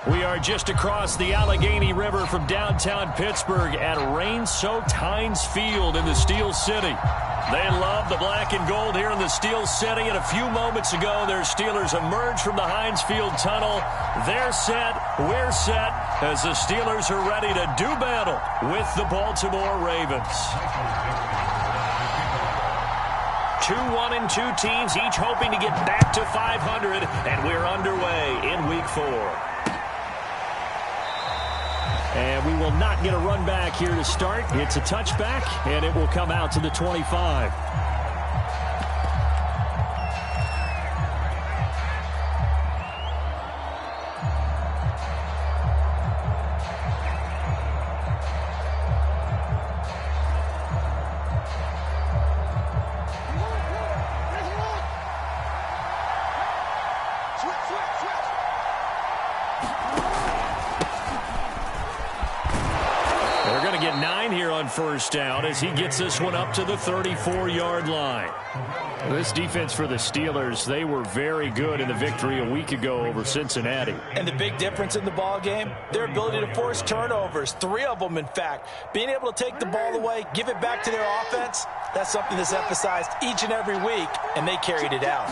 We are just across the Allegheny River from downtown Pittsburgh at rain-soaked Heinz Field in the Steel City. They love the black and gold here in the Steel City, and a few moments ago, their Steelers emerged from the Heinz Field tunnel. They're set, we're set, as the Steelers are ready to do battle with the Baltimore Ravens. 2-1-2 teams, each hoping to get back to 500, and we're underway in Week 4. And we will not get a run back here to start. It's a touchback, and it will come out to the 25. First down as he gets this one up to the 34-yard line. This defense for the Steelers, they were very good in the victory a week ago over Cincinnati. And the big difference in the ball game, their ability to force turnovers, 3 of them in fact. Being able to take the ball away, give it back to their offense, that's something that's emphasized each and every week, and they carried it out.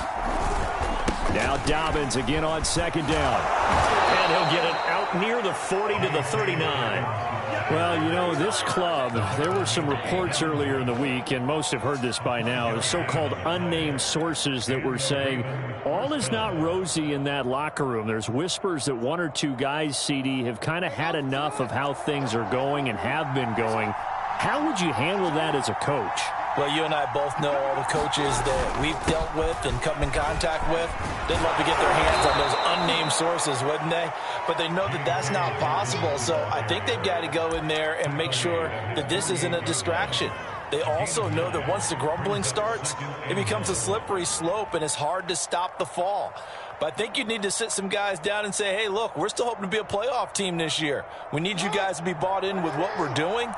Now Dobbins again on second down. And he'll get it out near the 40 to the 39. Well, you know, this club, there were some reports earlier in the week, and most have heard this by now, so-called unnamed sources that were saying all is not rosy in that locker room. There's whispers that 1 or 2 guys, CD, have kind of had enough of how things are going and have been going. How would you handle that as a coach? Well, you and I both know all the coaches that we've dealt with and come in contact with. They'd love to get their hands on those unnamed sources, wouldn't they? But they know that that's not possible. So I think they've got to go in there and make sure that this isn't a distraction. They also know that once the grumbling starts, it becomes a slippery slope and it's hard to stop the fall. But I think you need to sit some guys down and say, hey, look, we're still hoping to be a playoff team this year. We need you guys to be bought in with what we're doing.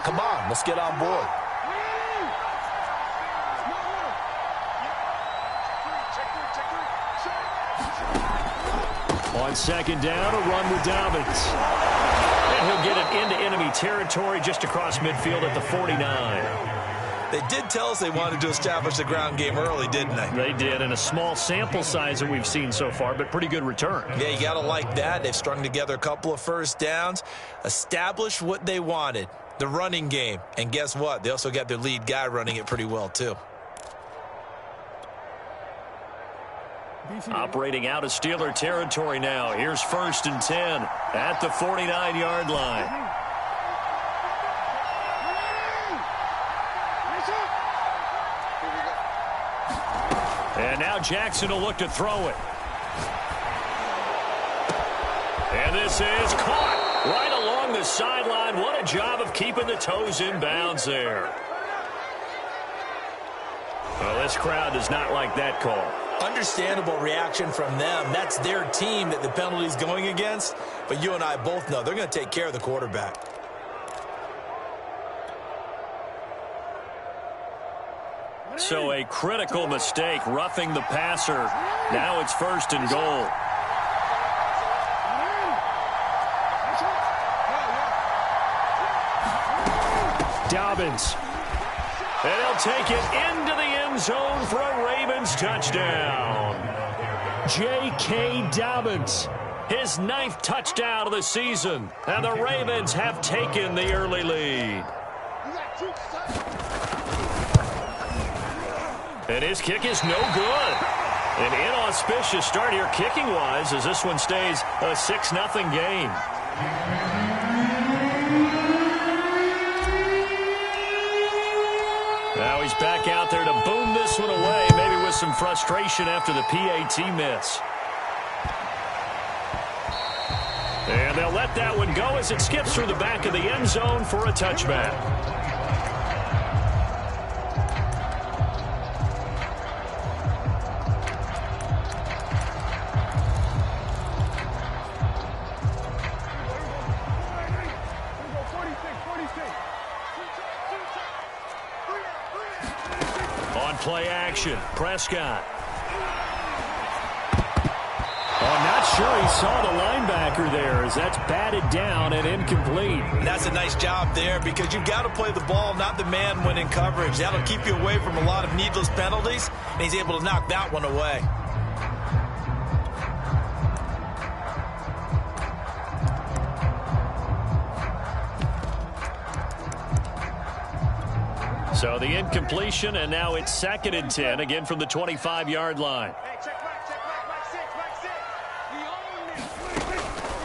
Come on, let's get on board. On second down, a run with Dobbins. And he'll get it into enemy territory just across midfield at the 49. They did tell us they wanted to establish the ground game early, didn't they? They did, and a small sample size that we've seen so far, but pretty good return. Yeah, you got to like that. They've strung together a couple of first downs, established what they wanted, the running game. And guess what? They also got their lead guy running it pretty well, too. Operating out of Steeler territory now. Here's 1st and 10 at the 49-yard line. And now Jackson will look to throw it. And this is caught right along the sideline. What a job of keeping the toes in bounds there. Well, this crowd does not like that call. Understandable reaction from them. That's their team that the penalty's going against. But you and I both know they're going to take care of the quarterback. So a critical mistake, roughing the passer. Now it's 1st and goal. Dobbins. And he'll take it into the end zone for a Ravens touchdown. J.K. Dobbins, his 9th touchdown of the season. And the Ravens have taken the early lead. And his kick is no good. An inauspicious start here kicking-wise as this one stays a 6-0 game. Now he's back out there to boom this one away, maybe with some frustration after the PAT miss. And they'll let that one go as it skips through the back of the end zone for a touchback. Play action. Prescott. Oh, not not sure he saw the linebacker there, as that's batted down and incomplete. And that's a nice job there, because you've got to play the ball, not the man when in coverage. That'll keep you away from a lot of needless penalties, and he's able to knock that one away. So the incompletion, and now it's 2nd and 10, again from the 25-yard line.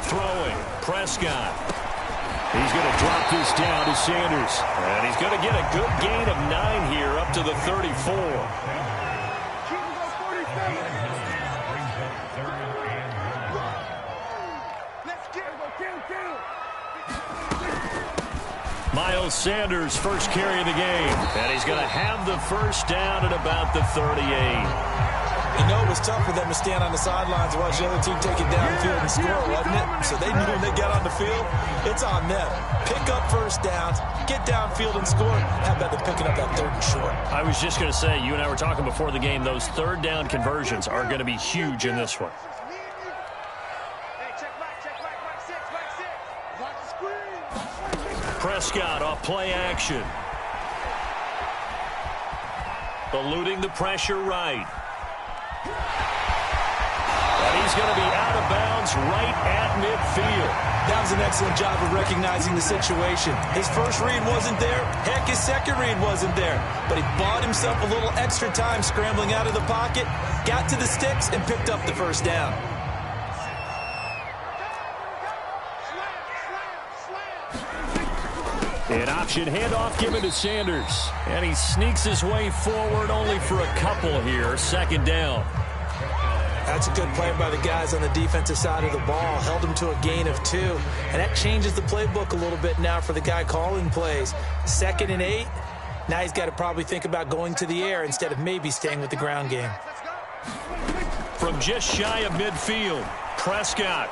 Throwing, Prescott. He's going to drop this down to Sanders. And he's going to get a good gain of 9 here up to the 34. Miles Sanders, first carry of the game. And he's going to have the first down at about the 38. You know, it was tough for them to stand on the sidelines and watch the other team take it downfield and score, wasn't it? So they knew when they got on the field, it's on them. Pick up first downs, get downfield and score. How about them picking up that 3rd and short? I was just going to say, you and I were talking before the game, those 3rd down conversions are going to be huge in this one. Prescott off play action. Eluding the pressure right. And he's going to be out of bounds right at midfield. That was an excellent job of recognizing the situation. His first read wasn't there. Heck, his second read wasn't there. But he bought himself a little extra time scrambling out of the pocket, got to the sticks, and picked up the first down. An option handoff given to Sanders. And he sneaks his way forward only for a couple here. 2nd down. That's a good play by the guys on the defensive side of the ball. Held him to a gain of 2. And that changes the playbook a little bit now for the guy calling plays. 2nd and 8. Now he's got to probably think about going to the air instead of maybe staying with the ground game. From just shy of midfield, Prescott.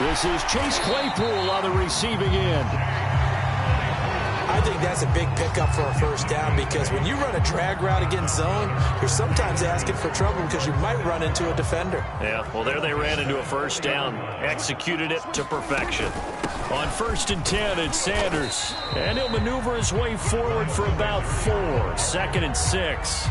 This is Chase Claypool on the receiving end. I think that's a big pickup for a first down, because when you run a drag route against zone, you're sometimes asking for trouble because you might run into a defender. Yeah, well, there they ran into a first down. Executed it to perfection. On 1st and 10, it's Sanders. And he'll maneuver his way forward for about 4. 2nd and 6.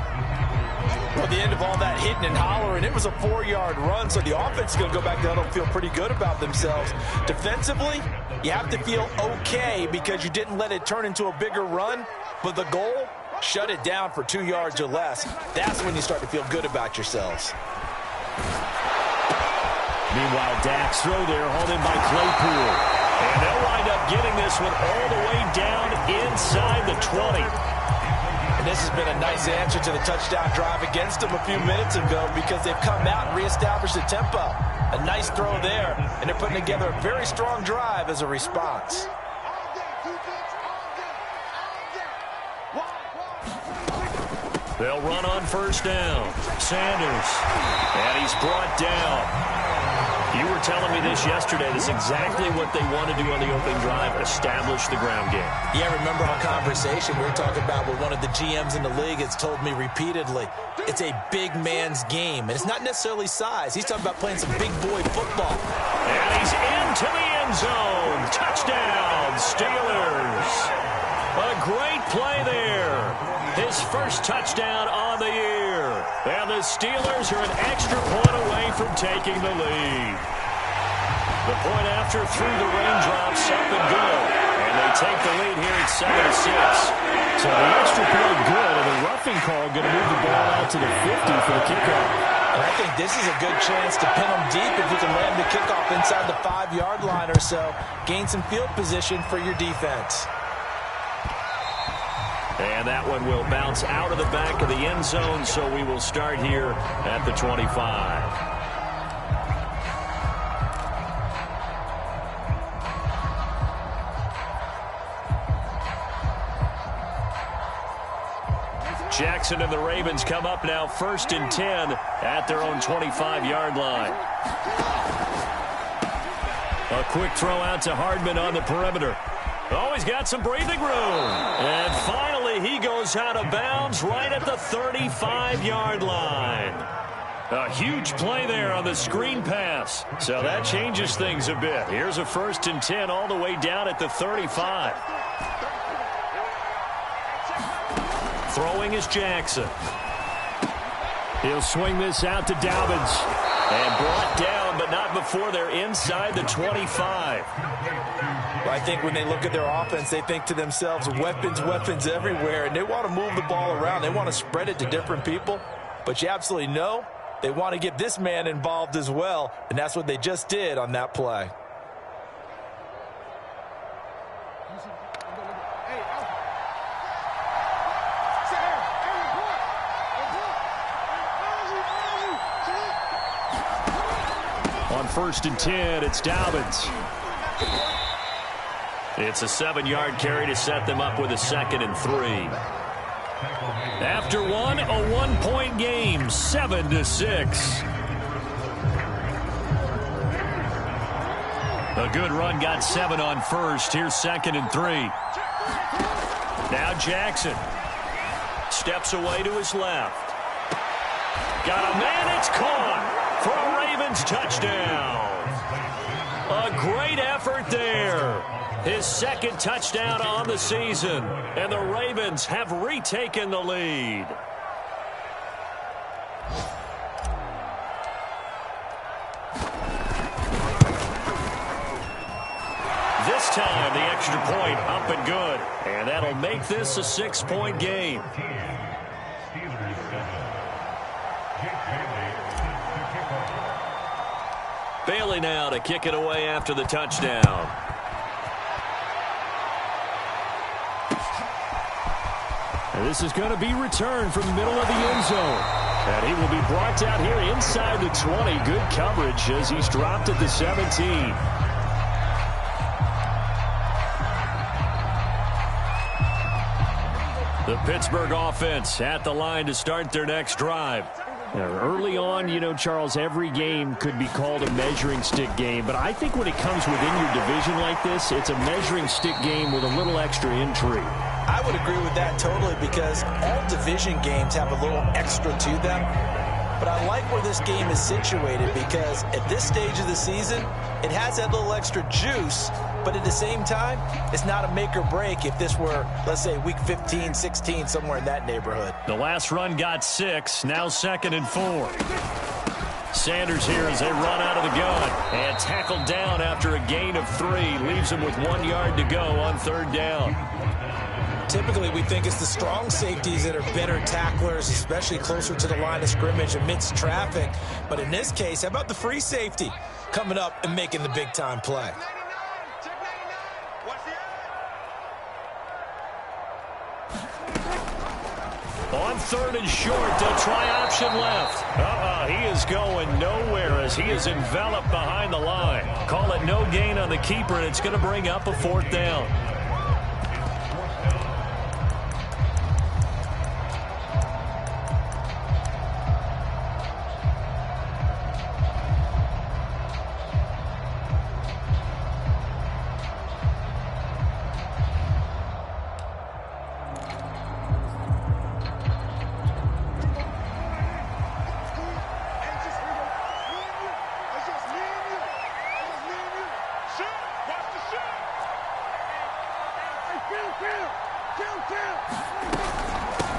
Well, at the end of all that hitting and hollering, it was a 4-yard run, so the offense is going to go back down and feel pretty good about themselves. Defensively, you have to feel okay because you didn't let it turn into a bigger run, but the goal, shut it down for 2 yards or less. That's when you start to feel good about yourselves. Meanwhile, Dak's throw there, hauled in by Claypool. And they'll wind up getting this one all the way down inside the 20. This has been a nice answer to the touchdown drive against them a few minutes ago, because they've come out and reestablished the tempo. A nice throw there, and they're putting together a very strong drive as a response. They'll run on first down. Sanders, and he's brought down. You were telling me this yesterday. This is exactly what they want to do on the opening drive, establish the ground game. Yeah, remember our conversation we were talking about what one of the GMs in the league has told me repeatedly. It's a big man's game, and it's not necessarily size. He's talking about playing some big boy football. And he's into the end zone. Touchdown, Steelers. A great play there. His first touchdown on the year. And the Steelers are an extra point away from taking the lead. The point after through the raindrops, up and good. And they take the lead here at 7-6. So the extra point good, and the roughing call going to move the ball out to the 50 for the kickoff. And I think this is a good chance to pin them deep if you can land the kickoff inside the 5-yard line or so. Gain some field position for your defense. And that one will bounce out of the back of the end zone, so we will start here at the 25. Jackson and the Ravens come up now 1st and 10 at their own 25-yard line. A quick throw out to Hardman on the perimeter. Oh, he's got some breathing room. And finally, he goes out of bounds right at the 35-yard line. A huge play there on the screen pass. So that changes things a bit. Here's a 1st and 10 all the way down at the 35. Throwing is Jackson. He'll swing this out to Dobbins. And brought down, but not before they're inside the 25. Well, I think when they look at their offense, they think to themselves, weapons, weapons everywhere, and they want to move the ball around. They want to spread it to different people. But you absolutely know they want to get this man involved as well, and that's what they just did on that play. On 1st and 10, it's Dobbins. It's a 7-yard carry to set them up with a 2nd and 3. After one, a 1-point game, 7-6. A good run got 7 on 1st. Here's 2nd and 3. Now Jackson steps away to his left. Got a man, it's caught for a Ravens touchdown. A great effort there. His 2nd touchdown on the season, and the Ravens have retaken the lead. This time, the extra point up and good, and that'll make this a 6-point game. Bailey now to kick it away after the touchdown. And this is going to be returned from the middle of the end zone. And he will be brought down here inside the 20. Good coverage as he's dropped at the 17. The Pittsburgh offense at the line to start their next drive. Early on, you know, Charles, every game could be called a measuring stick game. But I think when it comes within your division like this, it's a measuring stick game with a little extra intrigue. I would agree with that totally because all division games have a little extra to them. But I like where this game is situated because at this stage of the season, it has that little extra juice. But at the same time, it's not a make or break if this were, let's say, week 15, 16, somewhere in that neighborhood. The last run got 6, now 2nd and 4. Sanders here as they run out of the gun. And tackled down after a gain of 3. Leaves him with 1 yard to go on 3rd down. Typically, we think it's the strong safeties that are better tacklers, especially closer to the line of scrimmage amidst traffic. But in this case, how about the free safety coming up and making the big-time play? On 3rd and short, they'll try option left. He is going nowhere as he is enveloped behind the line. Call it no gain on the keeper, and it's going to bring up a 4th down.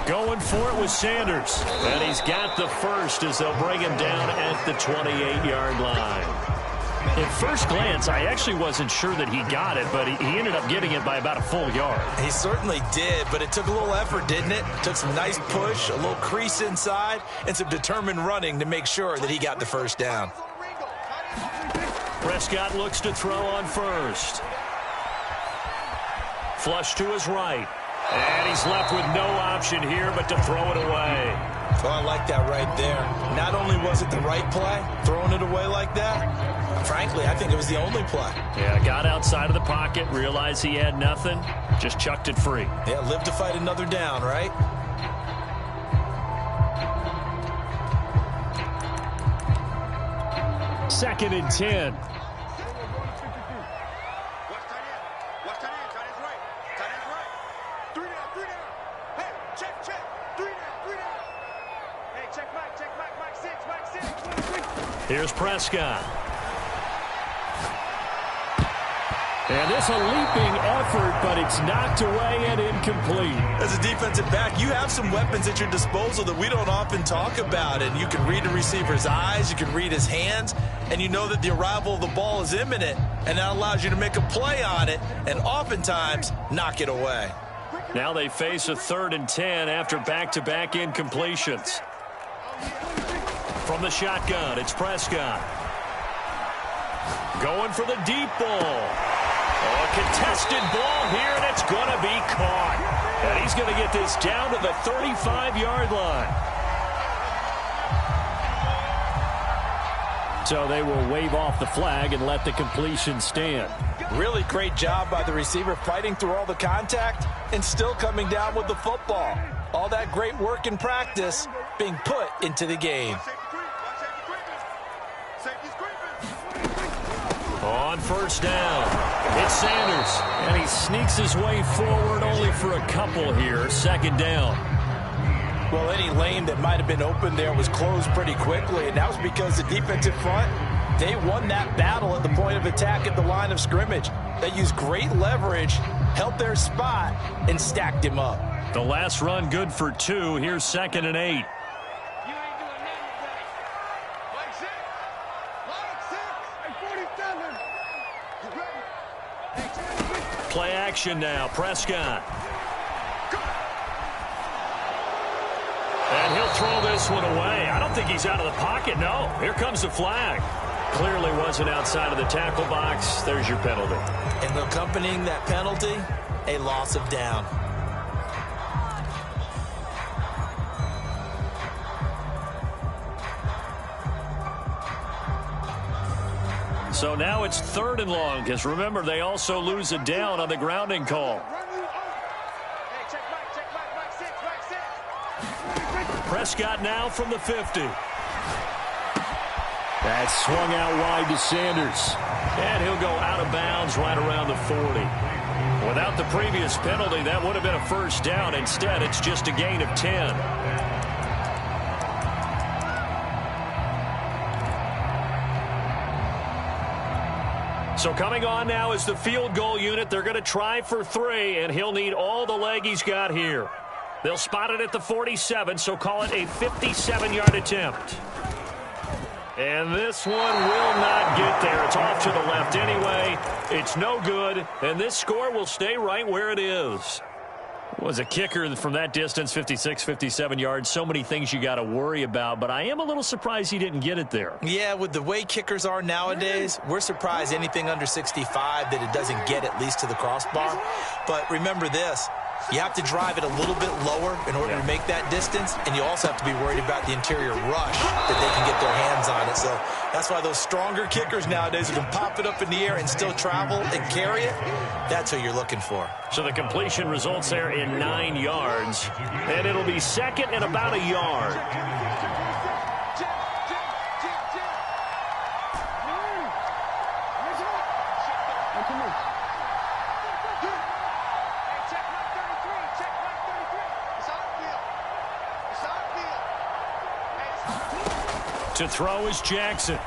Going for it with Sanders. And he's got the first as they'll bring him down at the 28-yard line. At first glance, I actually wasn't sure that he got it, but he ended up getting it by about a full yard. He certainly did, but it took a little effort, didn't it? Took some nice push, a little crease inside, and some determined running to make sure that he got the first down. Prescott looks to throw on first. Flush to his right. And he's left with no option here but to throw it away. Well, I like that right there. Not only was it the right play, throwing it away like that, frankly, I think it was the only play. Yeah, got outside of the pocket, realized he had nothing, just chucked it free. Yeah, live to fight another down, right? Second and 10. Here's Prescott. And this a leaping effort, but it's knocked away and incomplete. As a defensive back, you have some weapons at your disposal that we don't often talk about. And you can read the receiver's eyes, you can read his hands, and you know that the arrival of the ball is imminent. And that allows you to make a play on it and oftentimes knock it away. Now they face a 3rd and 10 after back-to-back incompletions. From the shotgun, it's Prescott. Going for the deep ball. Oh, a contested ball here, and it's going to be caught. And he's going to get this down to the 35-yard line. So they will wave off the flag and let the completion stand. Really great job by the receiver fighting through all the contact and still coming down with the football. All that great work in practice being put into the game. On first down, it's Sanders, and he sneaks his way forward only for a couple here. 2nd down. Well, any lane that might have been open there was closed pretty quickly, and that was because the defensive front, they won that battle at the point of attack at the line of scrimmage. They used great leverage, held their spot, and stacked him up. The last run good for 2. Here's 2nd and 8. Play action now, Prescott. And he'll throw this one away. I don't think he's out of the pocket, no. Here comes the flag. Clearly wasn't outside of the tackle box. There's your penalty. And accompanying that penalty, a loss of down. So now it's 3rd and long, because remember, they also lose a down on the grounding call. Prescott now from the 50. That's swung out wide to Sanders. And he'll go out of bounds right around the 40. Without the previous penalty, that would have been a 1st down. Instead, it's just a gain of 10. So coming on now is the field goal unit. They're going to try for 3, and he'll need all the leg he's got here. They'll spot it at the 47, so call it a 57-yard attempt. And this one will not get there. It's off to the left anyway. It's no good, and this score will stay right where it is. Was a kicker from that distance, 56, 57 yards. So many things you got to worry about, but I am a little surprised he didn't get it there. Yeah, with the way kickers are nowadays, we're surprised anything under 65 that it doesn't get at least to the crossbar. But remember this. You have to drive it a little bit lower in order to make that distance, and you also have to be worried about the interior rush that they can get their hands on it. So that's why those stronger kickers nowadays who can pop it up in the air and still travel and carry it, that's who you're looking for. So the completion results there in 9 yards, and it'll be 2nd and about a yard. To throw is Jackson.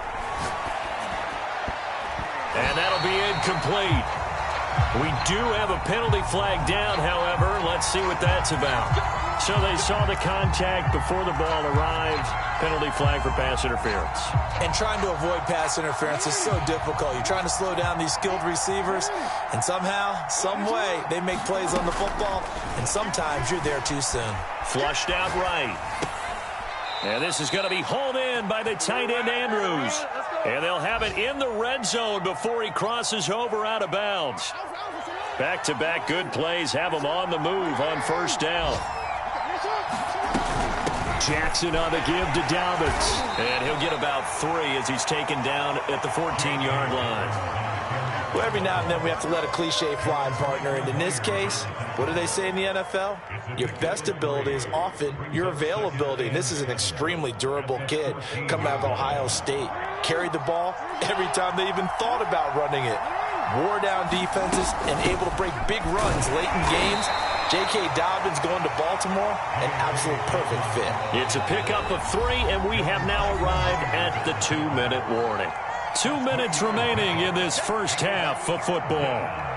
And that'll be incomplete. We do have a penalty flag down, however. Let's see what that's about. So they saw the contact before the ball arrived. Penalty flag for pass interference. And trying to avoid pass interference is so difficult. You're trying to slow down these skilled receivers, and somehow, some way, they make plays on the football, and sometimes you're there too soon. Flushed out right. And this is going to be hauled in by the tight end, Andrews. And they'll have it in the red zone before he crosses over out of bounds. Back-to-back good plays have him on the move on 1st down. Jackson on the give to Dobbins. And he'll get about 3 as he's taken down at the 14-yard line. Well, every now and then we have to let a cliche fly, partner. And in this case, what do they say in the NFL? Your best ability is often your availability. And this is an extremely durable kid coming out of Ohio State. Carried the ball every time they even thought about running it. Wore down defenses and able to break big runs late in games J.K. Dobbins going to Baltimore, an absolute perfect fit. It's a pickup of 3, and we have now arrived at the 2-minute warning. 2 minutes remaining in this first half of football.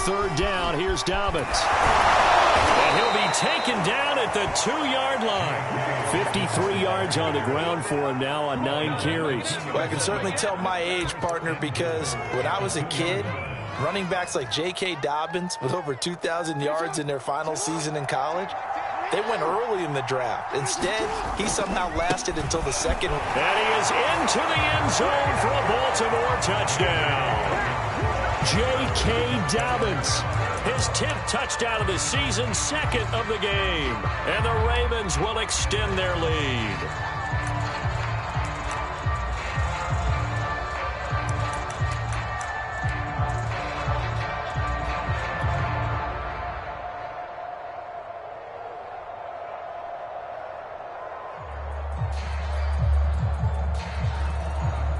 Third down, here's Dobbins. And he'll be taken down at the 2-yard line. 53 yards on the ground for him now on 9 carries. Well, I can certainly tell my age, partner, because when I was a kid, running backs like J.K. Dobbins with over 2,000 yards in their final season in college, they went early in the draft. Instead, he somehow lasted until the second. And he is into the end zone for a Baltimore touchdown. J.K. Dobbins, his 10th touchdown of the season, second of the game. And the Ravens will extend their lead.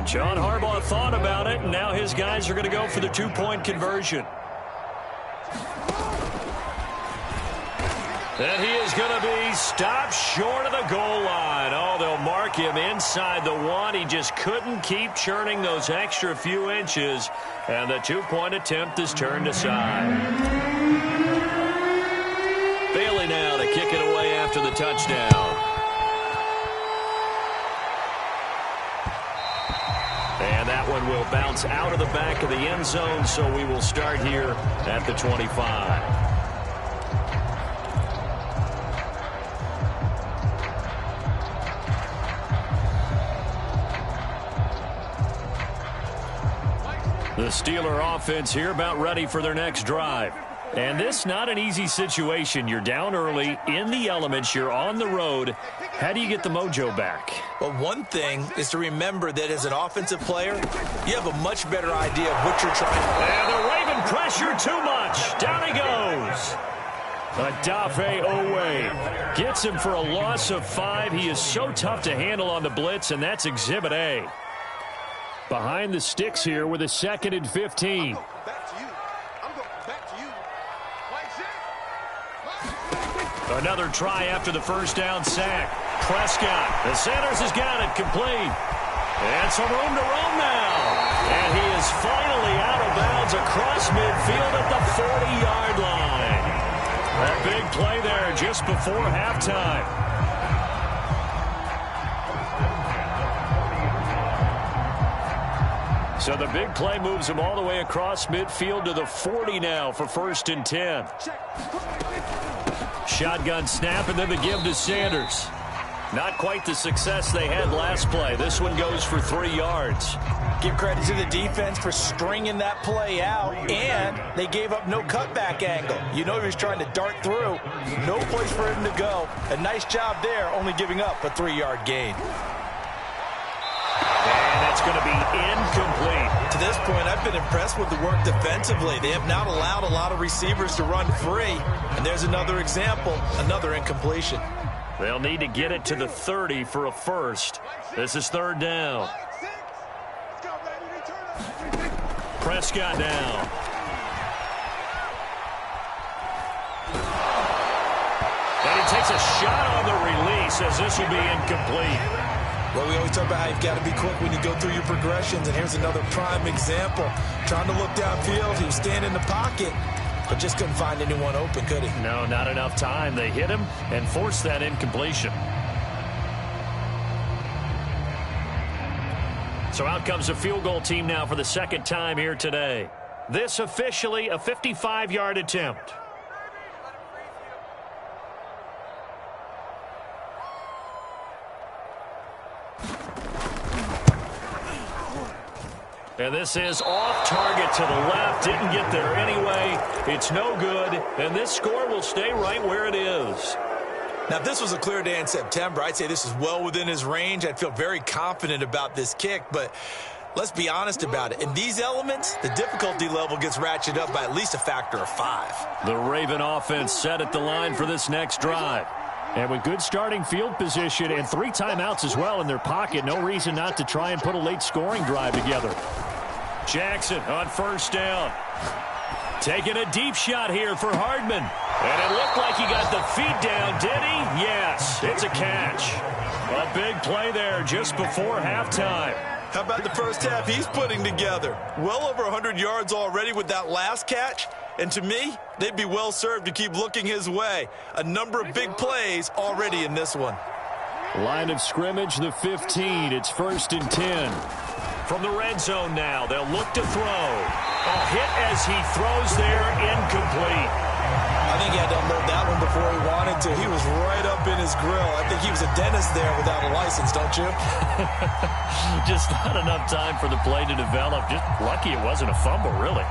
John Harbaugh thought about it, and now his guys are going to go for the 2-point conversion. And he is going to be stopped short of the goal line. Oh, they'll mark him inside the 1. He just couldn't keep churning those extra few inches, and the 2-point attempt is turned aside. Bailey now to kick it away after the touchdown. And that one will bounce out of the back of the end zone, so we will start here at the 25. The Steeler offense here about ready for their next drive. And this not an easy situation. You're down early, in the elements, you're on the road. How do you get the mojo back? Well, one thing is to remember that as an offensive player, you have a much better idea of what you're trying to do. And the Raven pressure too much. Down he goes. Odafe Oweh gets him for a loss of 5. He is so tough to handle on the blitz, and that's Exhibit A. Behind the sticks here with a 2nd and 15. Another try after the first down sack. Prescott, the Sanders has got it complete. And some room to roam now. And he is finally out of bounds across midfield at the 40-yard line. That big play there just before halftime. So the big play moves him all the way across midfield to the 40 now for 1st and 10. Shotgun snap, and then the give to Sanders. Not quite the success they had last play. This one goes for 3 yards. Give credit to the defense for stringing that play out, and they gave up no cutback angle. You know he was trying to dart through. No place for him to go. A nice job there, only giving up a 3-yard gain. And that's going to be incomplete. To this point, I've been impressed with the work defensively. They have not allowed a lot of receivers to run free. And there's another example, another incompletion. They'll need to get it to the 30 for a first. This is 3rd down. Prescott down. And he takes a shot on the release as this will be incomplete. Well, we always talk about how you've got to be quick when you go through your progressions, and here's another prime example. Trying to look downfield, he was standing in the pocket, but just couldn't find anyone open, could he? No, not enough time. They hit him and forced that incompletion. So out comes a field goal team now for the 2nd time here today. This officially a 55-yard attempt. And this is off target to the left. Didn't get there anyway. It's no good. And this score will stay right where it is. Now, if this was a clear day in September, I'd say this is well within his range. I'd feel very confident about this kick, but let's be honest about it. In these elements, the difficulty level gets ratcheted up by at least a factor of 5. The Raven offense set at the line for this next drive. And with good starting field position and 3 timeouts as well in their pocket, no reason not to try and put a late scoring drive together. Jackson on first down. Taking a deep shot here for Hardman. And it looked like he got the feet down, did he? Yes, it's a catch. A big play there just before halftime. How about the first half he's putting together? Well over 100 yards already with that last catch. And to me, they'd be well served to keep looking his way. A number of big plays already in this one. Line of scrimmage, the 15. It's 1st and 10. From the red zone now, they'll look to throw. A hit as he throws there, incomplete. I think he had to unload that one before he wanted to. He was right up in his grill. I think he was a dentist there without a license, don't you? Just not enough time for the play to develop. Just lucky it wasn't a fumble, really.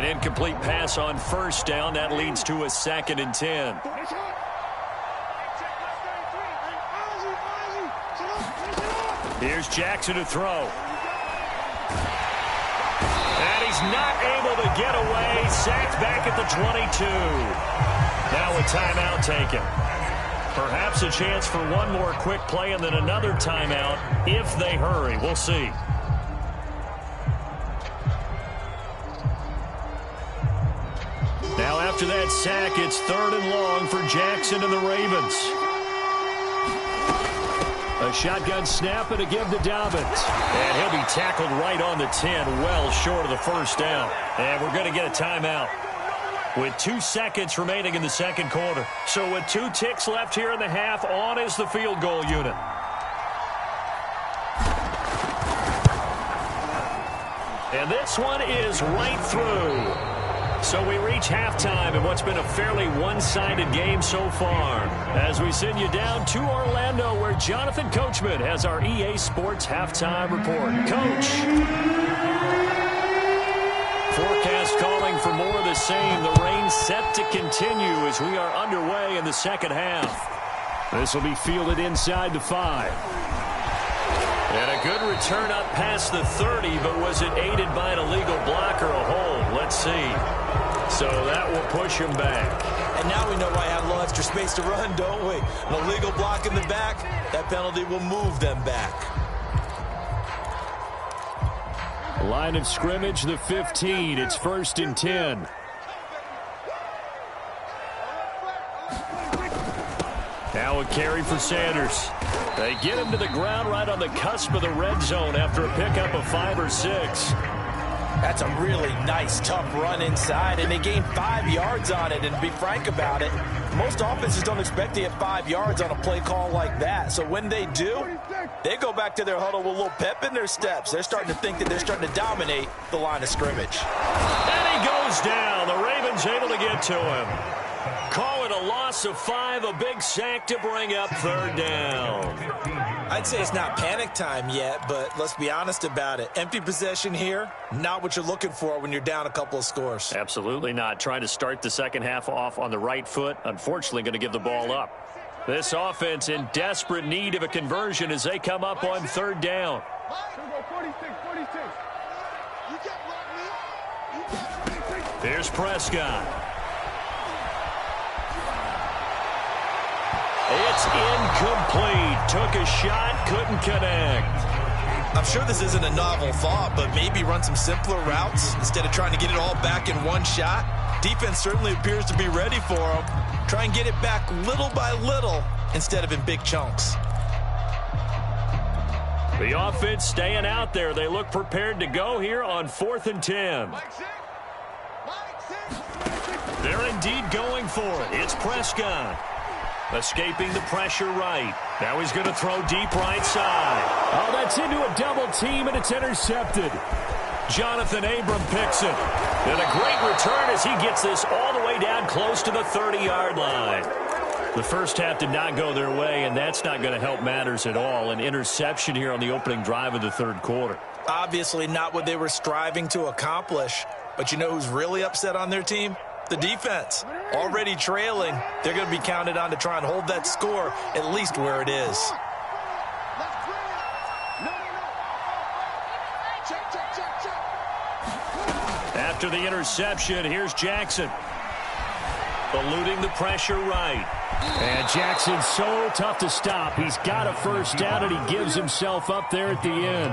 Incomplete pass on first down. That leads to a 2nd and 10. Here's Jackson to throw. And he's not able to get away. Sacked back at the 22. Now a timeout taken. Perhaps a chance for one more quick play and then another timeout if they hurry. We'll see. Now after that sack, it's 3rd and long for Jackson and the Ravens. A shotgun snap and a give to Dobbins. And he'll be tackled right on the 10, well short of the first down. And we're going to get a timeout with 2 seconds remaining in the second quarter. So with 2 ticks left here in the half, on is the field goal unit. And this one is right through. So we reach halftime in what's been a fairly one-sided game so far. As we send you down to Orlando, where Jonathan Coachman has our EA Sports Halftime Report. Coach. Forecast calling for more of the same. The rain set to continue as we are underway in the second half. This will be fielded inside the 5. And a good return up past the 30, but was it aided by an illegal block or a hold? Let's see. So that will push him back. And now we know why I have a little extra space to run, don't we? An illegal block in the back, that penalty will move them back. Line of scrimmage, the 15. It's 1st and 10. Now a carry for Sanders. They get him to the ground right on the cusp of the red zone after a pickup of 5 or 6. That's a really nice, tough run inside, and they gained 5 yards on it. And to be frank about it, most offenses don't expect to get 5 yards on a play call like that. So when they do, they go back to their huddle with a little pep in their steps. They're starting to think that they're starting to dominate the line of scrimmage. And he goes down. The Ravens able to get to him. Call it a loss of 5, a big sack to bring up 3rd down. I'd say it's not panic time yet, but let's be honest about it. Empty possession here, not what you're looking for when you're down a couple of scores. Absolutely not. Trying to start the second half off on the right foot. Unfortunately, going to give the ball up. This offense in desperate need of a conversion as they come up on 3rd down. Here's Prescott. It's incomplete. Took a shot, couldn't connect. I'm sure this isn't a novel thought, but maybe run some simpler routes instead of trying to get it all back in one shot. Defense certainly appears to be ready for him. Try and get it back little by little instead of in big chunks. The offense staying out there. They look prepared to go here on 4th and 10. They're indeed going for it. It's Prescott. Escaping the pressure right. Now he's going to throw deep right side. Oh, that's into a double team, and it's intercepted. Jonathan Abram picks it. And a great return as he gets this all the way down close to the 30-yard line. The first half did not go their way, and that's not going to help matters at all. An interception here on the opening drive of the third quarter. Obviously not what they were striving to accomplish. But you know who's really upset on their team? The defense. Already trailing, they're going to be counted on to try and hold that score at least where it is. After the interception, here's Jackson. Eluding the pressure right. And Jackson's so tough to stop. He's got a first down, and he gives himself up there at the end.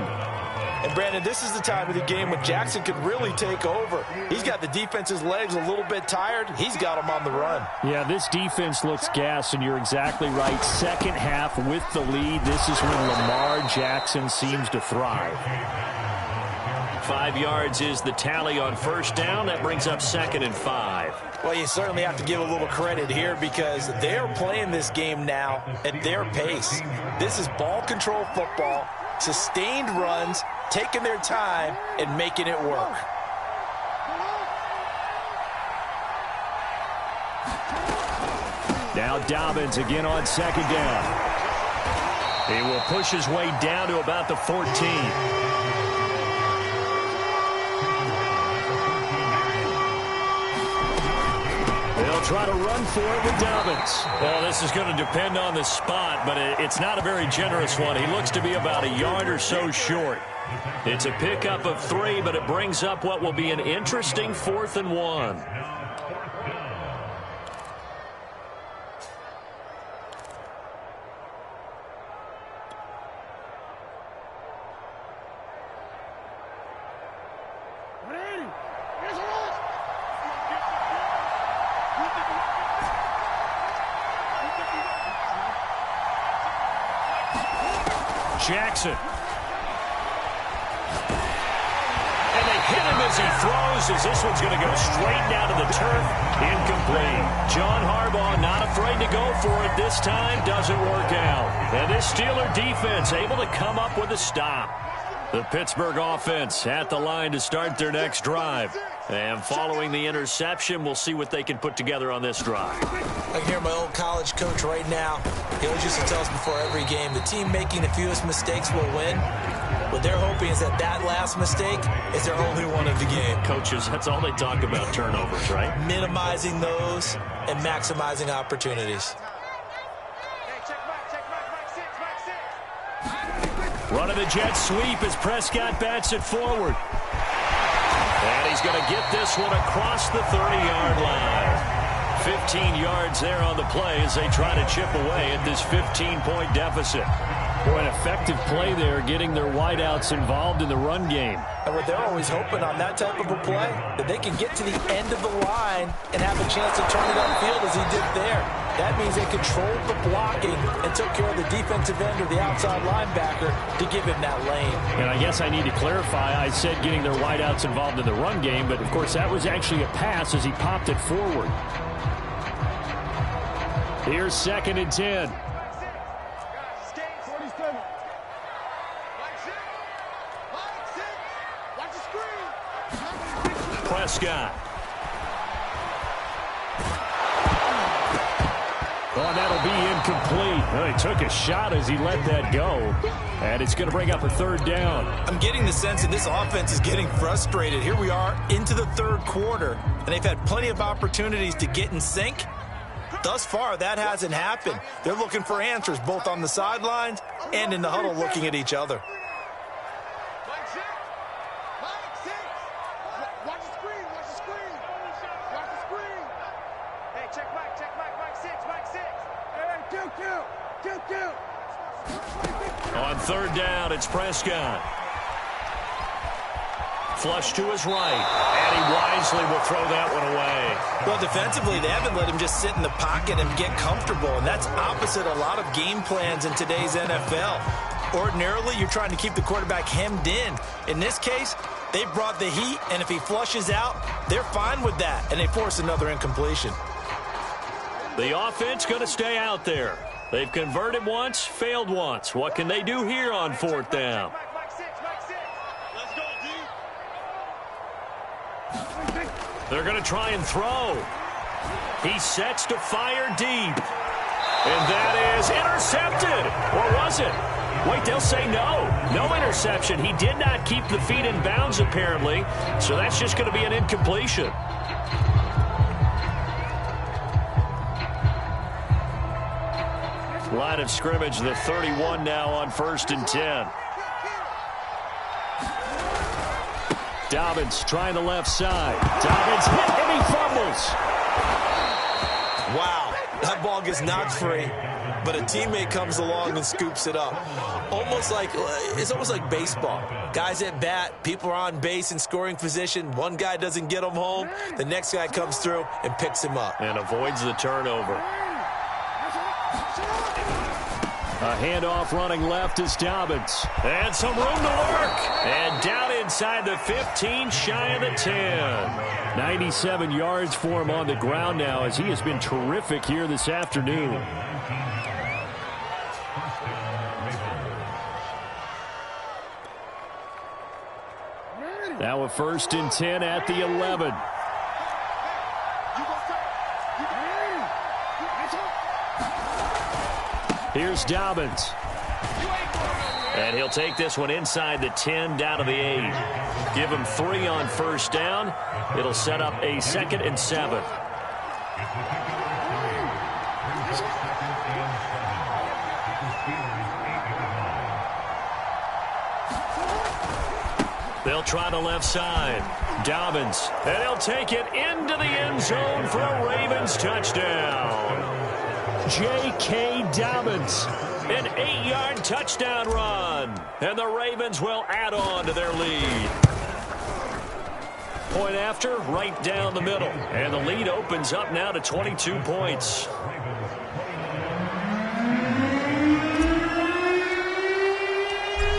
And, Brandon, this is the time of the game when Jackson could really take over. He's got the defense's legs a little bit tired. He's got them on the run. Yeah, this defense looks gassed, and you're exactly right. Second half with the lead, this is when Lamar Jackson seems to thrive. 5 yards is the tally on first down. That brings up 2nd and 5. Well, you certainly have to give a little credit here because they're playing this game now at their pace. This is ball control football, sustained runs, taking their time and making it work. Now Dobbins again on 2nd down. He will push his way down to about the 14. They'll try to run for it with Dobbins. Well, this is going to depend on the spot, but it's not a very generous one. He looks to be about a yard or so short. It's a pickup of 3, but it brings up what will be an interesting 4th and 1. Jackson. And they hit him as he throws, as this one's going to go straight down to the turf. Incomplete. John Harbaugh not afraid to go for it this time. Doesn't work out. And this Steeler defense able to come up with a stop. The Pittsburgh offense at the line to start their next drive. And following the interception, we'll see what they can put together on this drive. I can hear my old college coach right now. He always used to tell us before every game, the team making the fewest mistakes will win. What they're hoping is that that last mistake is their only one of the game. Coaches, that's all they talk about, turnovers, right? Minimizing those and maximizing opportunities. Running the jet sweep as Prescott bats it forward. And he's going to get this one across the 30-yard line. 15 yards there on the play as they try to chip away at this 15-point deficit. Boy, an effective play there, getting their wideouts involved in the run game. And what they're always hoping on that type of a play, that they can get to the end of the line and have a chance to turn it upfield as he did there. That means they controlled the blocking and took care of the defensive end or the outside linebacker to give him that lane. And I guess I need to clarify, I said getting their wideouts involved in the run game, but of course that was actually a pass as he popped it forward. Here's 2nd and 10. Prescott. Oh, that'll be incomplete. Well, he took a shot as he let that go. And it's going to bring up a 3rd down. I'm getting the sense that this offense is getting frustrated. Here we are into the 3rd quarter, and they've had plenty of opportunities to get in sync. Thus far, that hasn't happened. They're looking for answers both on the sidelines and in the huddle looking at each other. On 3rd down, it's Prescott. Flush to his right, and he wisely will throw that one away. Well, defensively, they haven't let him just sit in the pocket and get comfortable, and that's opposite a lot of game plans in today's NFL. Ordinarily, you're trying to keep the quarterback hemmed in. In this case, they brought the heat, and if he flushes out, they're fine with that, and they force another incompletion. The offense going to stay out there. They've converted once, failed once. What can they do here on 4th down? They're going to try and throw. He sets to fire deep. And that is intercepted. Or was it? Wait, they'll say no. No interception. He did not keep the feet in bounds, apparently. So that's just going to be an incompletion. Line of scrimmage, the 31 now on 1st and 10. Dobbins trying the left side. Dobbins hit and he fumbles. Wow, that ball gets knocked free, but a teammate comes along and scoops it up. It's almost like baseball. Guys at bat, people are on base in scoring position. One guy doesn't get him home. The next guy comes through and picks him up. And avoids the turnover. A handoff running left is Dobbins. And some room to work. And down inside the 15, shy of the 10. 97 yards for him on the ground now as he has been terrific here this afternoon. Now a 1st and 10 at the 11. Here's Dobbins. And he'll take this one inside the 10 down to the 8. Give him 3 on 1st down. It'll set up a 2nd and 7. They'll try the left side. Dobbins. And he'll take it into the end zone for a Ravens touchdown. J.K. Dobbins, an 8-yard touchdown run. And the Ravens will add on to their lead. Point after, right down the middle. And the lead opens up now to 22 points.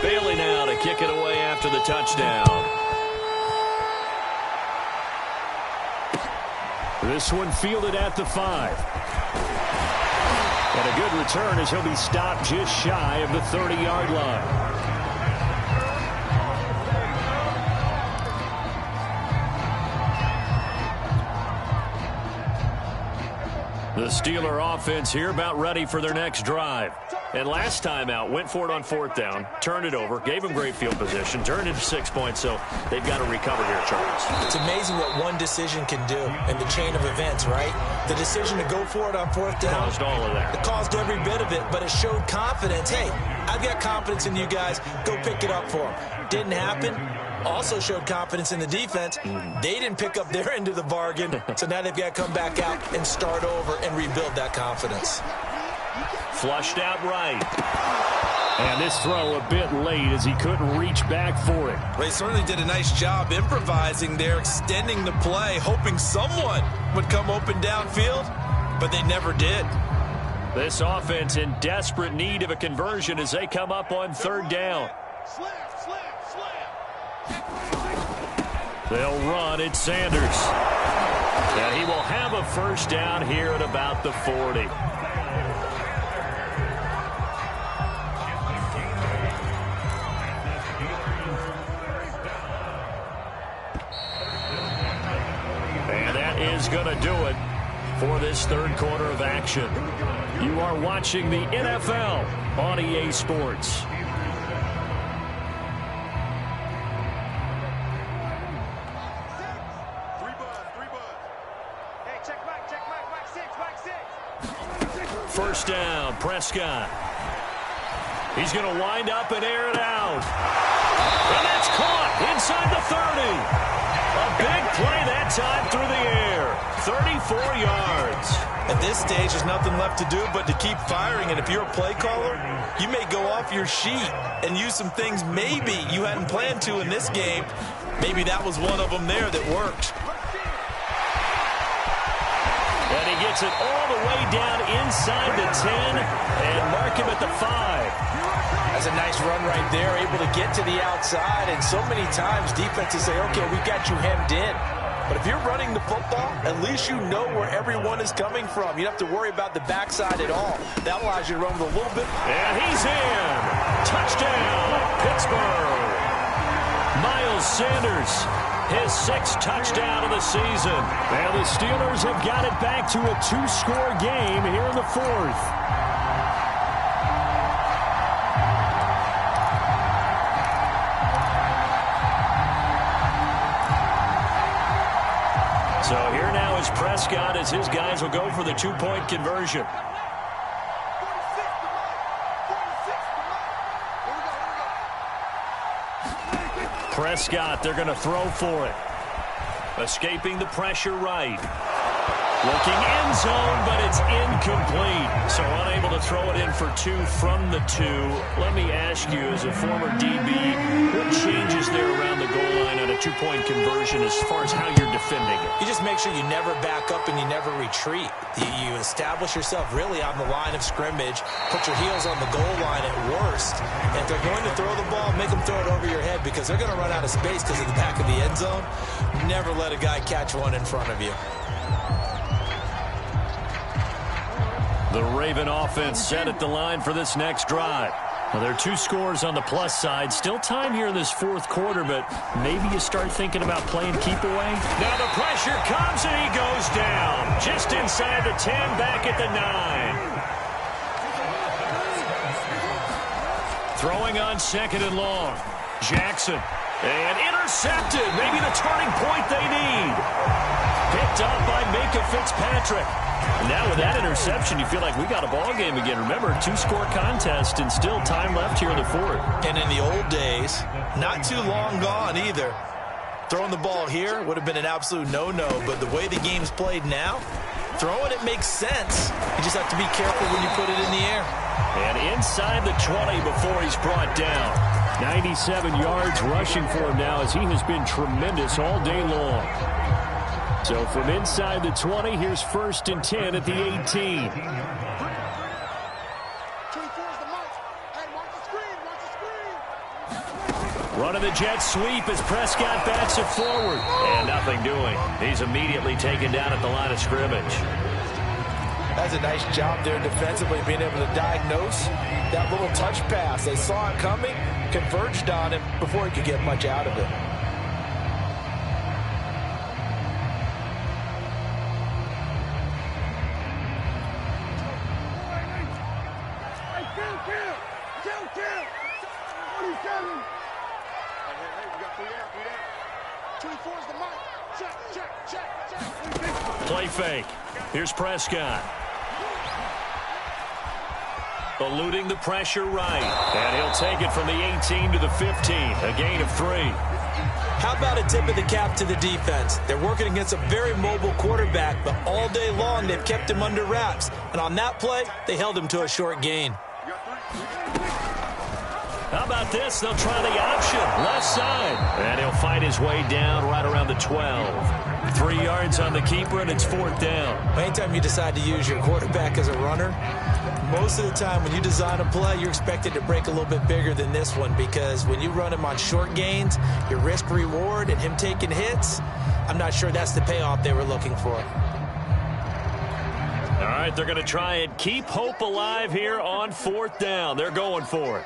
Bailey now to kick it away after the touchdown. This one fielded at the 5. And a good return as he'll be stopped just shy of the 30-yard line. The Steeler offense here about ready for their next drive. And last time out, went for it on 4th down, turned it over, gave them great field position, turned it 6 points, so they've got to recover here, Charles. It's amazing what one decision can do in the chain of events, right? The decision to go for it on 4th down. Caused all of that. It caused every bit of it, but it showed confidence. Hey, I've got confidence in you guys. Go pick it up for them. Didn't happen. Also showed confidence in the defense. They didn't pick up their end of the bargain, so now they've got to come back out and start over and rebuild that confidence. Flushed out right. And this throw a bit late as he couldn't reach back for it. They certainly did a nice job improvising there, extending the play, hoping someone would come open downfield, but they never did. This offense in desperate need of a conversion as they come up on 3rd down. They'll run. It's Sanders. And he will have a 1st down here at about the 40. And that is going to do it for this 3rd quarter of action. You are watching the NFL on EA Sports. First down, Prescott. He's going to wind up and air it out. And that's caught inside the 30. A big play that time through the air. 34 yards. At this stage, there's nothing left to do but to keep firing. And if you're a play caller, you may go off your sheet and use some things maybe you hadn't planned to in this game. Maybe that was one of them there that worked. And he gets it all the way down inside the 10 and mark him at the 5. That's a nice run right there, able to get to the outside. And so many times defenses say, okay, we've got you hemmed in. But if you're running the football, at least you know where everyone is coming from. You don't have to worry about the backside at all. That allows you to run with a little bit. And he's in. Touchdown, Pittsburgh. Miles Sanders his 6th touchdown of the season. And the Steelers have got it back to a 2-score game here in the 4th. So here now is Prescott as his guys will go for the 2-point conversion. Prescott, they're going to throw for it. Escaping the pressure right. Looking end zone, but it's incomplete. So unable to throw it in for 2 from the 2. Let me ask you, as a former DB, what changes there around the goal line on a 2-point conversion as far as how you're defending it? You just make sure you never back up and you never retreat. You establish yourself really on the line of scrimmage, put your heels on the goal line at worst. And if they're going to throw the ball, make them throw it over your head because they're going to run out of space because of the back of the end zone. Never let a guy catch one in front of you. The Raven offense set at the line for this next drive. Well, there are 2 scores on the plus side. Still time here in this 4th quarter, but maybe you start thinking about playing keep away. Now the pressure comes and he goes down. Just inside the 10, back at the 9. Throwing on 2nd and long. Jackson. And intercepted. Maybe the turning point they need. Picked up by Minkah Fitzpatrick. Now with that interception, you feel like we got a ball game again. Remember, 2-score contest and still time left here in the 4th. And in the old days, not too long gone either, throwing the ball here would have been an absolute no-no. But the way the game's played now, throwing it makes sense. You just have to be careful when you put it in the air. And inside the 20 before he's brought down. 97 yards rushing for him now as he has been tremendous all day long. So from inside the 20, here's 1st and 10 at the 18. Running the jet sweep as Prescott backs it forward. And nothing doing. He's immediately taken down at the line of scrimmage. That's a nice job there defensively, being able to diagnose that little touch pass. They saw it coming, converged on him before he could get much out of it. Play fake. Here's Prescott. Eluding the pressure right. And he'll take it from the 18 to the 15. A gain of 3. How about a tip of the cap to the defense? They're working against a very mobile quarterback, but all day long they've kept him under wraps. And on that play, they held him to a short gain. How about this? They'll try the option. Left side. And he'll fight his way down right around the 12. 3 yards on the keeper, and it's 4th down. Anytime you decide to use your quarterback as a runner, most of the time when you design a play, you're expected to break a little bit bigger than this one because when you run him on short gains, your risk-reward and him taking hits, I'm not sure that's the payoff they were looking for. All right, they're going to try and keep hope alive here on 4th down. They're going for it.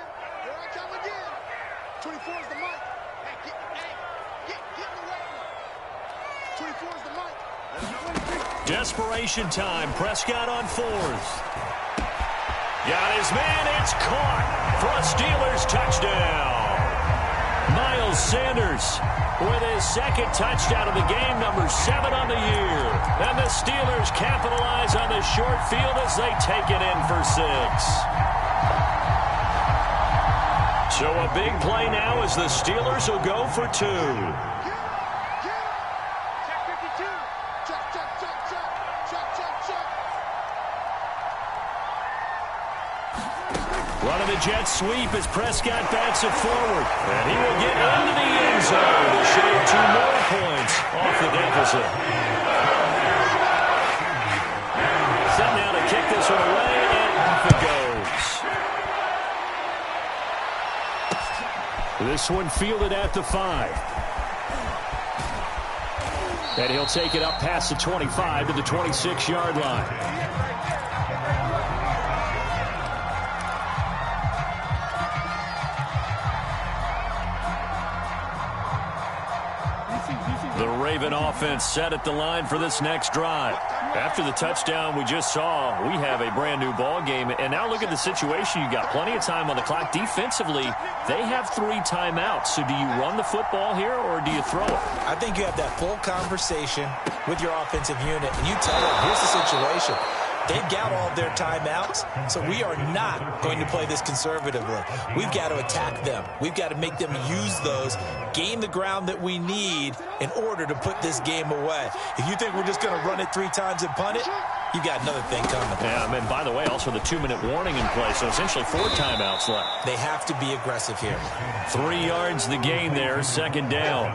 Desperation time. Prescott on 4th. Got his man. It's caught for a Steelers touchdown. Miles Sanders with his 2nd touchdown of the game, number 7 on the year. And the Steelers capitalize on the short field as they take it in for 6. So a big play now as the Steelers will go for 2. Running the jet sweep as Prescott backs it forward. And he will get into the end zone to shave 2 more points off the deficit. Set now to kick this one away, and off it goes. This one fielded at the 5. And he'll take it up past the 25 to the 26-yard line. The Raven offense set at the line for this next drive. After the touchdown we just saw, we have a brand new ball game. And now look at the situation. You got plenty of time on the clock. Defensively, they have 3 timeouts. So do you run the football here or do you throw it? I think you have that full conversation with your offensive unit, and you tell them, here's the situation. They've got all of their timeouts, so we are not going to play this conservatively. We've got to attack them. We've got to make them use those, gain the ground that we need in order to put this game away. If you think we're just going to run it 3 times and punt it, you got another thing coming. Yeah, and by the way, also the 2-minute warning in play, so essentially 4 timeouts left. They have to be aggressive here. 3 yards the gain there, second down.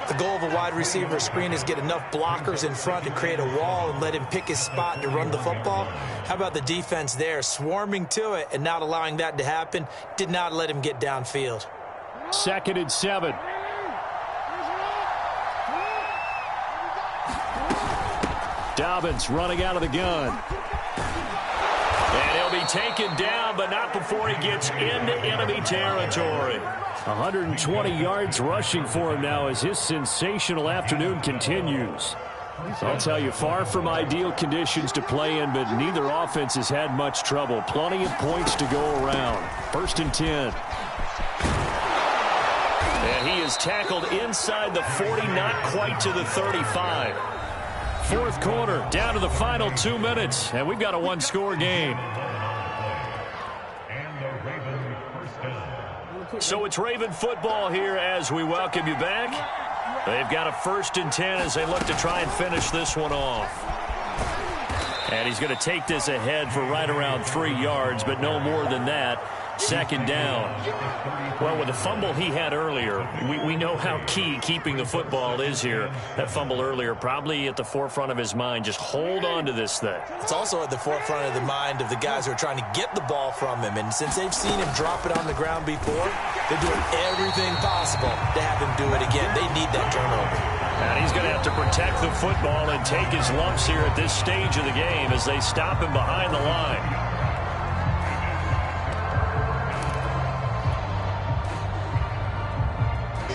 The goal of a wide receiver screen is get enough blockers in front to create a wall and let him pick his spot to run the football. How about the defense there, swarming to it and not allowing that to happen? Did not let him get downfield. 2nd and 7. Dobbins running out of the gun. And he'll be taken down, but not before he gets into enemy territory. 120 yards rushing for him now as his sensational afternoon continues. I'll tell you, far from ideal conditions to play in, but neither offense has had much trouble. Plenty of points to go around. 1st and 10. And he is tackled inside the 40, not quite to the 35. 4th quarter, down to the final 2 minutes, and we've got a 1-score game. So it's Raven football here as we welcome you back. They've got a 1st and 10 as they look to try and finish this one off. And he's going to take this ahead for right around 3 yards, but no more than that. 2nd down. Well, with the fumble he had earlier, we know how key keeping the football is here. That fumble earlier probably at the forefront of his mind. Just hold on to this thing. It's also at the forefront of the mind of the guys who are trying to get the ball from him. And since they've seen him drop it on the ground before, they're doing everything possible to have him do it again. They need that turnover. And he's going to have to protect the football and take his lumps here at this stage of the game as they stop him behind the line.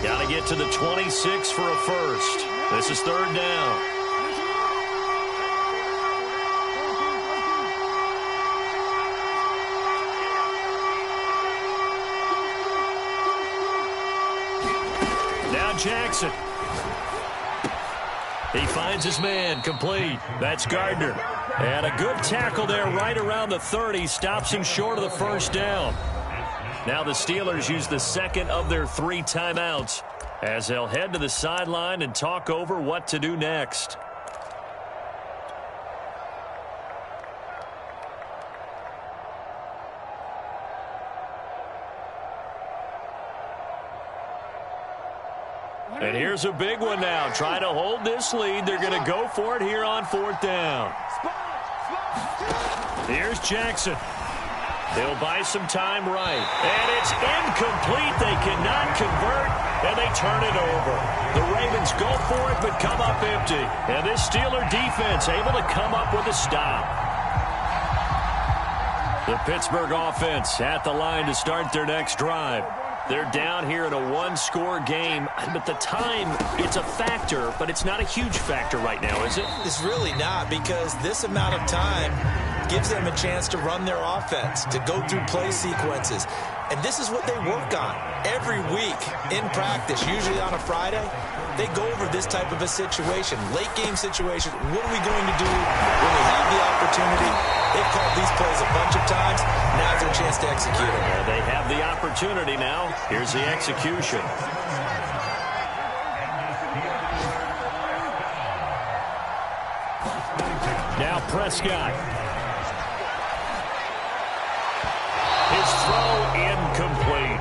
Got to get to the 26 for a first. This is 3rd down. Now Jackson. He finds his man, complete. That's Gardner. And a good tackle there right around the 30. Stops him short of the 1st down. Now the Steelers use the 2nd of their 3 timeouts as they'll head to the sideline and talk over what to do next. And here's a big one now. Trying to hold this lead. They're going to go for it here on 4th down. Here's Jackson. They'll buy some time right. And it's incomplete. They cannot convert, and they turn it over. The Ravens go for it, but come up empty. And this Steeler defense able to come up with a stop. The Pittsburgh offense at the line to start their next drive. They're down here in a 1-score game, but the time, it's a factor, but it's not a huge factor right now, is it? It's really not, because this amount of time gives them a chance to run their offense, to go through play sequences. And this is what they work on every week in practice, usually on a Friday. They go over this type of a situation, late game situation. What are we going to do when we have the opportunity? They've called these plays a bunch of times. Now's their chance to execute them. Well, they have the opportunity now. Here's the execution. Now Prescott. His throw incomplete.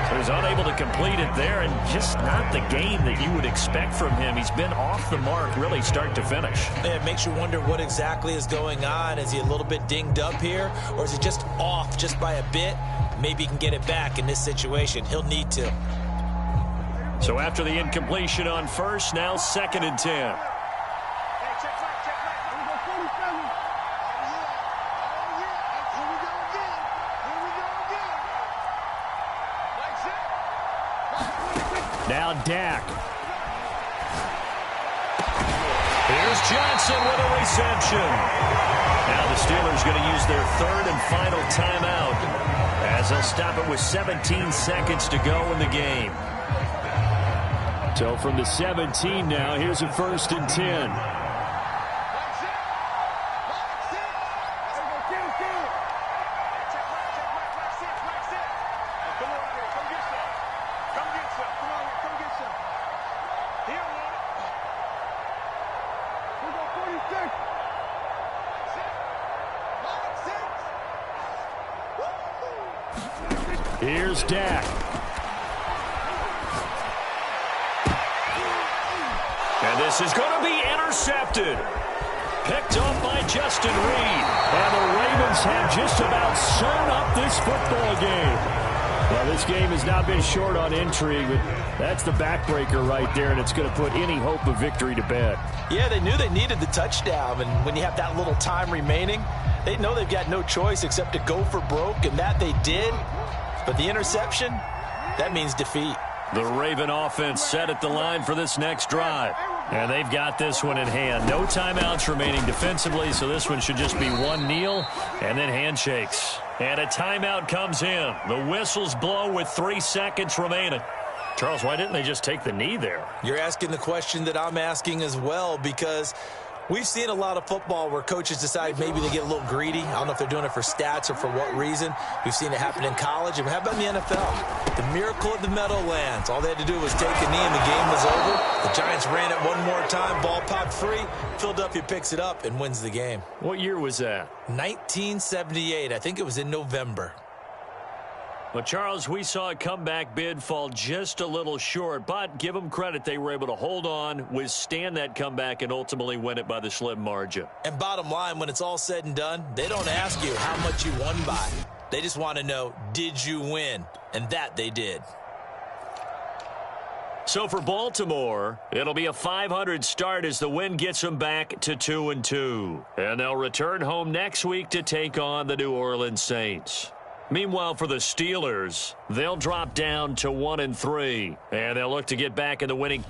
So he's unable to complete it there, and just not the game that you would expect from him. He's been off the mark really start to finish. It makes you wonder what exactly is going on. Is he a little bit dinged up here, or is he just off just by a bit? Maybe he can get it back in this situation. He'll need to. So after the incompletion on 1st, now 2nd and 10. Now Dak. Here's Johnson with a reception. Now the Steelers going to use their third and final timeout as they'll stop it with 17 seconds to go in the game. So from the 17 now, here's a 1st and 10. Here's Dak. And this is going to be intercepted. Picked off by Justin Reed. And the Ravens have just about sewn up this football game. Well, this game has not been short on intrigue, but that's the backbreaker right there, and it's going to put any hope of victory to bed. Yeah, they knew they needed the touchdown, and when you have that little time remaining, they know they've got no choice except to go for broke, and that they did. But the interception, that means defeat. The Raven offense set at the line for this next drive. And they've got this one in hand. No timeouts remaining defensively, so this one should just be one kneel and then handshakes. And a timeout comes in. The whistles blow with 3 seconds remaining. Charles, why didn't they just take the knee there? You're asking the question that I'm asking as well, because we've seen a lot of football where coaches decide maybe they get a little greedy. I don't know if they're doing it for stats or for what reason. We've seen it happen in college. And how about in the NFL? The miracle of the Meadowlands. All they had to do was take a knee and the game was over. The Giants ran it one more time. Ball popped free. Philadelphia picks it up and wins the game. What year was that? 1978. I think it was in November. Well, Charles, we saw a comeback bid fall just a little short, but give them credit. They were able to hold on, withstand that comeback, and ultimately win it by the slim margin. And bottom line, when it's all said and done, they don't ask you how much you won by. They just want to know, did you win? And that they did. So for Baltimore, it'll be a 500 start as the win gets them back to 2-2. And they'll return home next week to take on the New Orleans Saints. Meanwhile, for the Steelers, they'll drop down to 1-3, and they'll look to get back in the winning.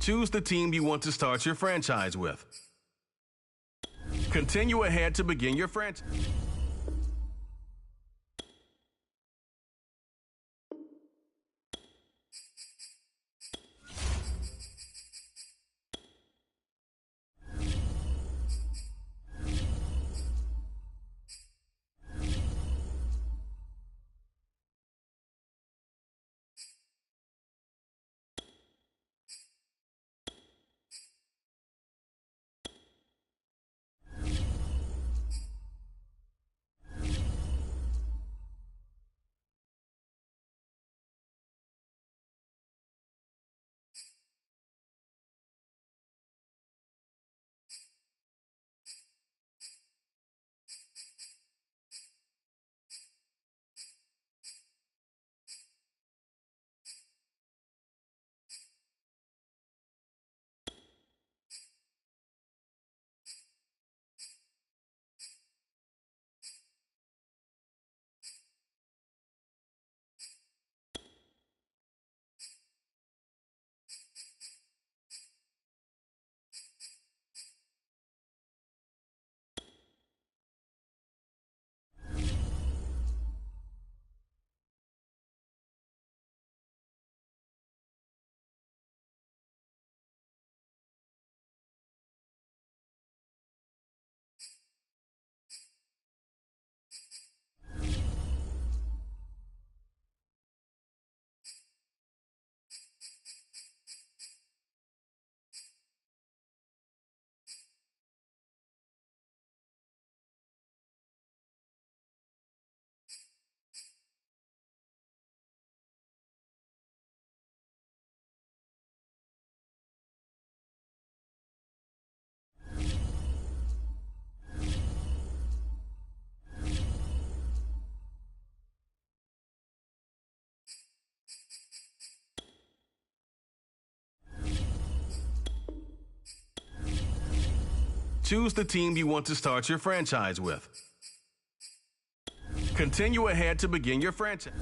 Choose the team you want to start your franchise with. Continue ahead to begin your franchise. Choose the team you want to start your franchise with. Continue ahead to begin your franchise.